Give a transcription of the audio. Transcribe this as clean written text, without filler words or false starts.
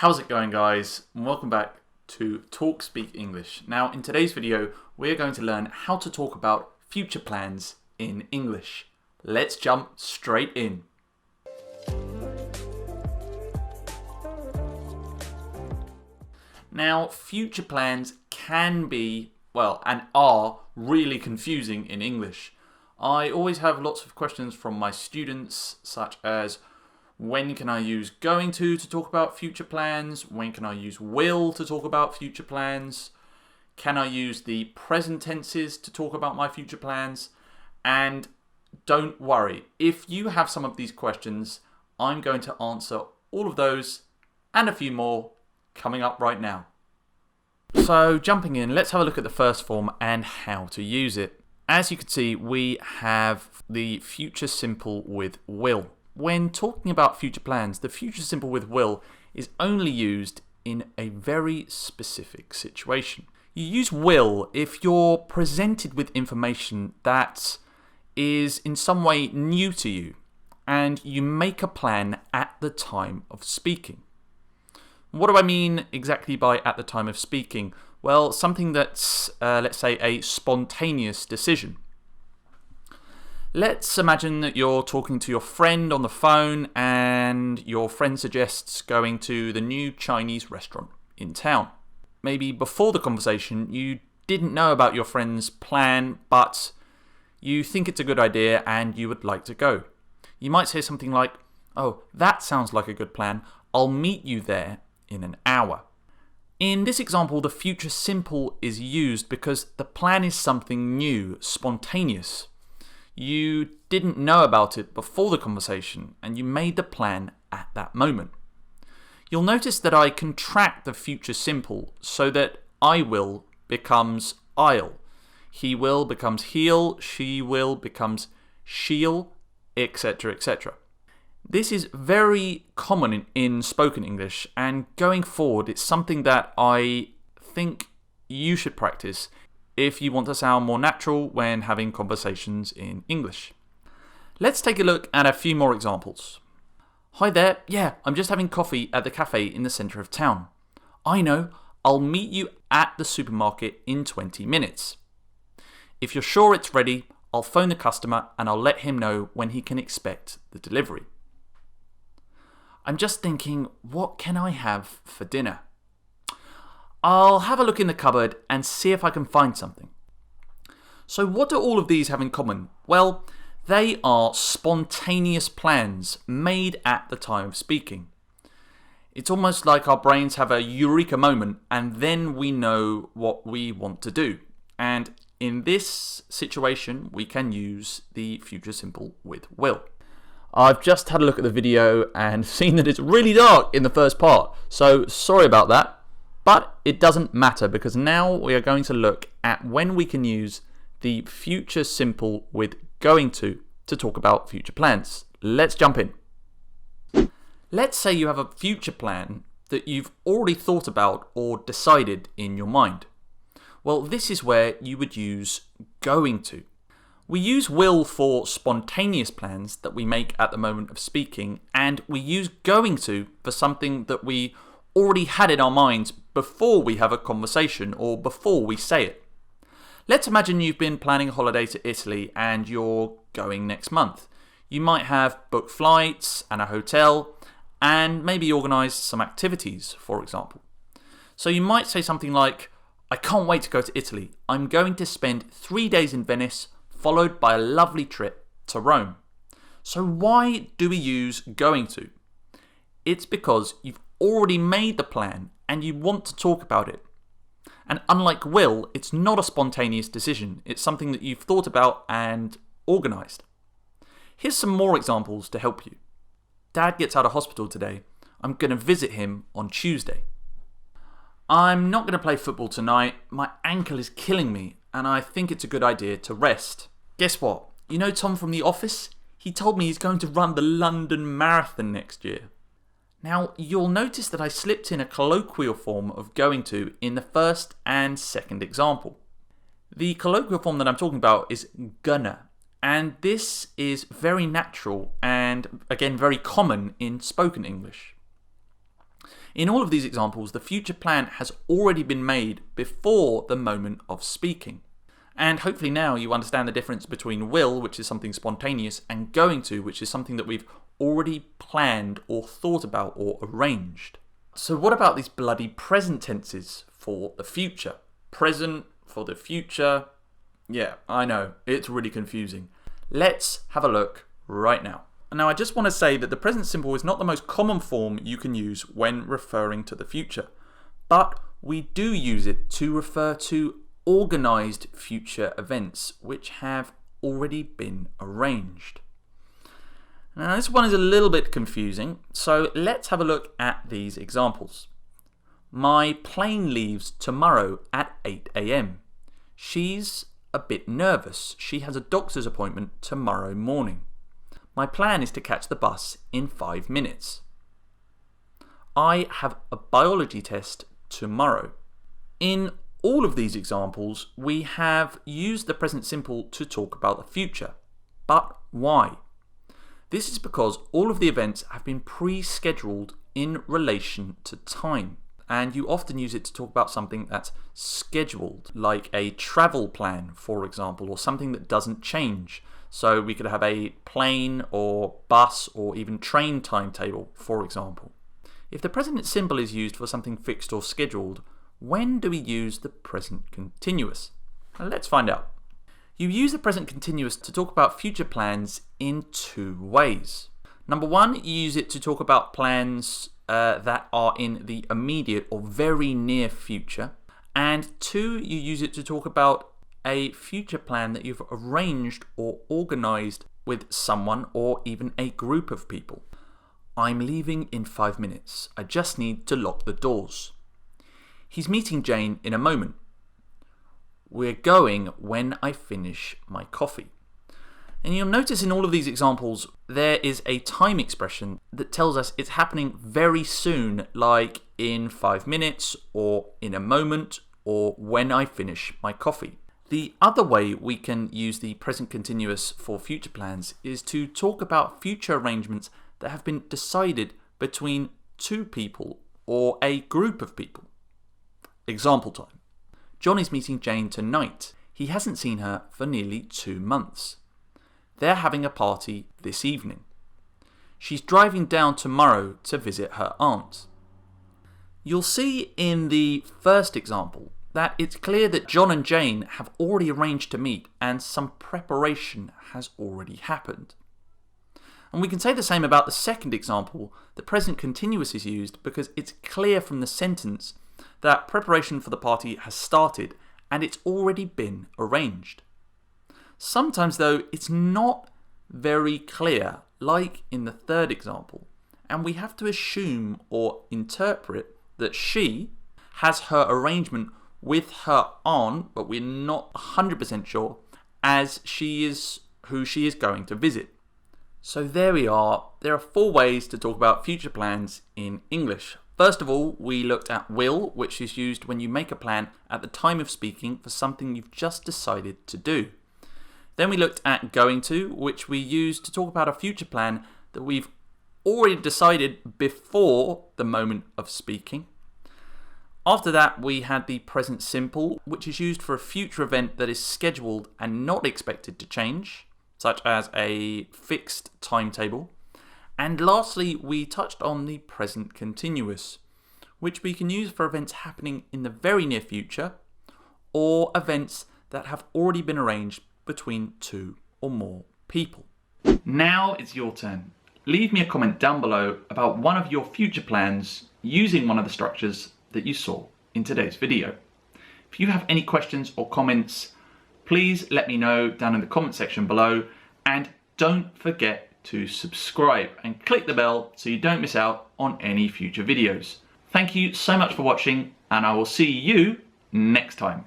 How's it going, guys? And welcome back to Talk Speak English. Now, in today's video, we're going to learn how to talk about future plans in English. Let's jump straight in. Now, future plans can be, and are really confusing in English. I always have lots of questions from my students, such as, when can I use going to talk about future plans? When can I use will to talk about future plans? Can I use the present tenses to talk about my future plans? And don't worry, if you have some of these questions, I'm going to answer all of those and a few more coming up right now. So jumping in, let's have a look at the first form and how to use it. As you can see, we have the future simple with will. When talking about future plans, the future simple with will is only used in a very specific situation. You use will if you're presented with information that is in some way new to you and you make a plan at the time of speaking. What do I mean exactly by at the time of speaking? Well, something that's, let's say, a spontaneous decision. Let's imagine that you're talking to your friend on the phone and your friend suggests going to the new Chinese restaurant in town. Maybe before the conversation you didn't know about your friend's plan, but you think it's a good idea and you would like to go. You might say something like, "Oh, that sounds like a good plan. I'll meet you there in an hour." In this example, the future simple is used because the plan is something new, spontaneous. You didn't know about it before the conversation and you made the plan at that moment. You'll notice that I contract the future simple so that I will becomes I'll. He will becomes he'll, she will becomes she'll, etc., etc. This is very common in spoken English, and going forward it's something that I think you should practice if you want to sound more natural when having conversations in English. Let's take a look at a few more examples. "Hi there, I'm just having coffee at the cafe in the centre of town. I know, I'll meet you at the supermarket in 20 minutes. If you're sure it's ready, I'll phone the customer and I'll let him know when he can expect the delivery. I'm just thinking, what can I have for dinner? I'll have a look in the cupboard and see if I can find something." So what do all of these have in common? Well, they are spontaneous plans made at the time of speaking. It's almost like our brains have a eureka moment and then we know what we want to do. And in this situation, we can use the future simple with will. I've just had a look at the video and seen that it's really dark in the first part, so sorry about that. But it doesn't matter because now we are going to look at when we can use the future simple with going to talk about future plans. Let's jump in. Let's say you have a future plan that you've already thought about or decided in your mind. Well, this is where you would use going to. We use will for spontaneous plans that we make at the moment of speaking, and we use going to for something that we already had in our minds before we have a conversation or before we say it. Let's imagine you've been planning a holiday to Italy and you're going next month. You might have booked flights and a hotel and maybe organised some activities, for example. So you might say something like, "I can't wait to go to Italy. I'm going to spend 3 days in Venice, followed by a lovely trip to Rome." So why do we use going to? It's because you've already made the plan and you want to talk about it. And unlike will, it's not a spontaneous decision. It's something that you've thought about and organised. Here's some more examples to help you. "Dad gets out of hospital today. I'm going to visit him on Tuesday. I'm not going to play football tonight. My ankle is killing me and I think it's a good idea to rest. Guess what? You know Tom from the office? He told me he's going to run the London Marathon next year." Now, you'll notice that I slipped in a colloquial form of going to in the first and second example. The colloquial form that I'm talking about is gonna, and this is very natural and, again, very common in spoken English. In all of these examples, the future plan has already been made before the moment of speaking. And hopefully now you understand the difference between will, which is something spontaneous, and going to, which is something that we've already planned or thought about or arranged. So what about these bloody present tenses for the future? Present for the future. Yeah, I know, it's really confusing. Let's have a look right now. Now I just want to say that the present simple is not the most common form you can use when referring to the future, but we do use it to refer to organised future events which have already been arranged. Now this one is a little bit confusing, so let's have a look at these examples. My plane leaves tomorrow at 8 a.m. She's a bit nervous. She has a doctor's appointment tomorrow morning. My plan is to catch the bus in 5 minutes. I have a biology test tomorrow. In all of these examples, we have used the present simple to talk about the future. But why? This is because all of the events have been pre-scheduled in relation to time. And you often use it to talk about something that's scheduled, like a travel plan, for example, or something that doesn't change. So we could have a plane or bus or even train timetable, for example. If the present simple is used for something fixed or scheduled, when do we use the present continuous? Well, let's find out. You use the present continuous to talk about future plans in two ways. Number one, you use it to talk about plans that are in the immediate or very near future. And two, you use it to talk about a future plan that you've arranged or organised with someone or even a group of people. I'm leaving in 5 minutes. I just need to lock the doors. He's meeting Jane in a moment. We're going when I finish my coffee. And you'll notice in all of these examples, there is a time expression that tells us it's happening very soon, like in 5 minutes, or in a moment, or when I finish my coffee. The other way we can use the present continuous for future plans is to talk about future arrangements that have been decided between two people or a group of people. Example time. John is meeting Jane tonight. He hasn't seen her for nearly 2 months. They're having a party this evening. She's driving down tomorrow to visit her aunt. You'll see in the first example that it's clear that John and Jane have already arranged to meet and some preparation has already happened. And we can say the same about the second example. The present continuous is used because it's clear from the sentence that preparation for the party has started and it's already been arranged. Sometimes though it's not very clear, like in the third example, and we have to assume or interpret that she has her arrangement with her aunt, but we're not 100% sure, as she is who she is going to visit. So there we are. There are 4 ways to talk about future plans in English. First of all, we looked at will, which is used when you make a plan at the time of speaking for something you've just decided to do. Then we looked at going to, which we use to talk about a future plan that we've already decided before the moment of speaking. After that, we had the present simple, which is used for a future event that is scheduled and not expected to change, such as a fixed timetable. And lastly, we touched on the present continuous, which we can use for events happening in the very near future or events that have already been arranged between 2 or more people. Now it's your turn. Leave me a comment down below about one of your future plans using one of the structures that you saw in today's video. If you have any questions or comments, please let me know down in the comment section below, and don't forget to subscribe and click the bell so you don't miss out on any future videos. Thank you so much for watching, and I will see you next time.